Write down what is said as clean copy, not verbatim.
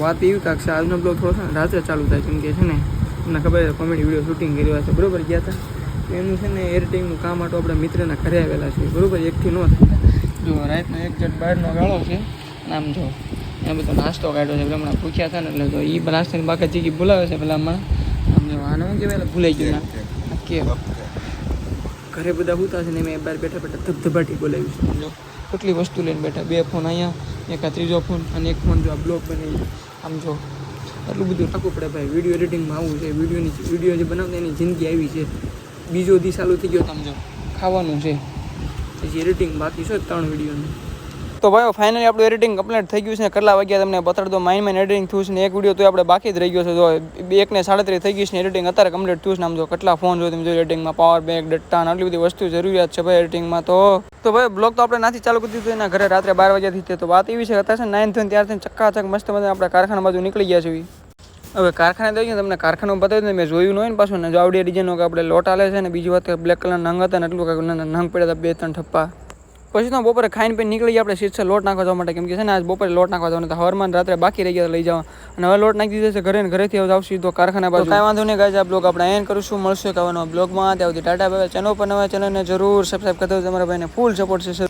વાત એવી કાંક છે, આજનો બ્લોગ થોડો છે ને રાત્રે ચાલુ થાય, કેમ કે છે ને તમને ખબર છે કોમેડી વિડીયો શૂટિંગ કર્યા છે, બરોબર ગયા હતા તો એનું છે ને એડિટિંગનું કામ માટે આપણા મિત્રના ઘરે આવેલા છે, બરોબર એકથી નો થાય. જો રાતનો 1 જટ બહારનો ગાળો છે, આમ જો એ બધો નાસ્તો કાઢ્યો છે, હમણાં પૂછ્યા હતા ને એટલે તો એ નાસ્તાની બાકા ચીકી બોલાવે છે પેલા હમણાં. આમ જો આને શું કહેવાય ભૂલાઈ ગયું ના કે ઘરે બધા હુતા છે ને મેં બહાર બેઠા બેઠા ધબધબાટી બોલાવ્યું છે. જો કેટલી વસ્તુ લઈને બેઠા, 2 ફોન અહીંયા, એક આ ત્રીજો ફોન અને એક ફોન જો આ બ્લોગ બનાવી. આમ જો એટલું બધું રાખવું પડે ભાઈ, વિડીયો એડિટિંગમાં આવું છે, વિડીયો જે બનાવતા એની જિંદગી આવી છે. બીજો દી ચાલુ થઈ ગયો, સમજો ખાવાનું છે, પછી એડિટિંગ બાકી છે 3 વિડીયોનું. તો ભાઈ ફાઇનલી આપણું એડિટિંગ કમ્પ્લીટ થઈ ગયું છે. કેટલા વાગ્યા તમને બતાડી દો, માઇન એડિટિંગ થયું છે ને એક વિડીયો તો આપણે બાકી જ રહી ગયો છે. જો 1:37 થઈ ગઈ છે ને એડિટિંગ અત્યારે કમ્પ્લીટ થયું છે ને. આમ જો કેટલા ફોન જો તમે જો એડિટિંગમાં, પાવર બેંક, ડટ્ટા આટલી બધી વસ્તુ જરૂરિયાત છે ભાઈ એડિટિંગમાં. તો ભાઈ બ્લોગ તો આપણે નાથી ચાલુ કરી દીધું એના ઘરે રાત્રે 12 વાગ્યાથી. તો વાત એવી છે અત્યારે 9 થઈને ત્યારથી ચક્કાચક મસ્ત મજા આપણે કારખાના બાજુ નીકળી ગયા છીએ. હવે કારખાને દઈ તમને કારખાનું બતાવી દઉં, મેં જોયું ન હોય ને પાછું ને. જો આવડી ડિઝાઇનનો કે આપણે લોટ આલે છે ને, બીજી વાત બ્લેક કલર નંગ હતા ને એટલું કાંઈક નંગ પડ્યા હતા 2-3 ઠપ્પા. પછી તો બપોરે ખાઈને પીને નીકળી ગયા આપણે સીધા લોટ નાખવા જવા માટે, કેમ કે છે ને આજ બપોરે લોટ નાખવા જવાનું હતા. હવારમાં રાત્રે બાકી રહી ગયા લઈ જવા, અને હવે લોટ નાખી દીધો છે ઘરે ને ઘરેથી આવશું સીધો કારખાના બાજુ. કાંઈ વાંધો નહીં ગાઈઝ, આ બ્લોગ આપણે એન્ડ કરીશું. મળશું એક નવા બ્લોગમાં. ત્યાં સુધી ટાટા બાય. ચેનલ પર નવા ચેનલને જરૂર સબસ્ક્રાઈબ કરી દો, તમારા ભાઈને ફૂલ સપોર્ટ છે.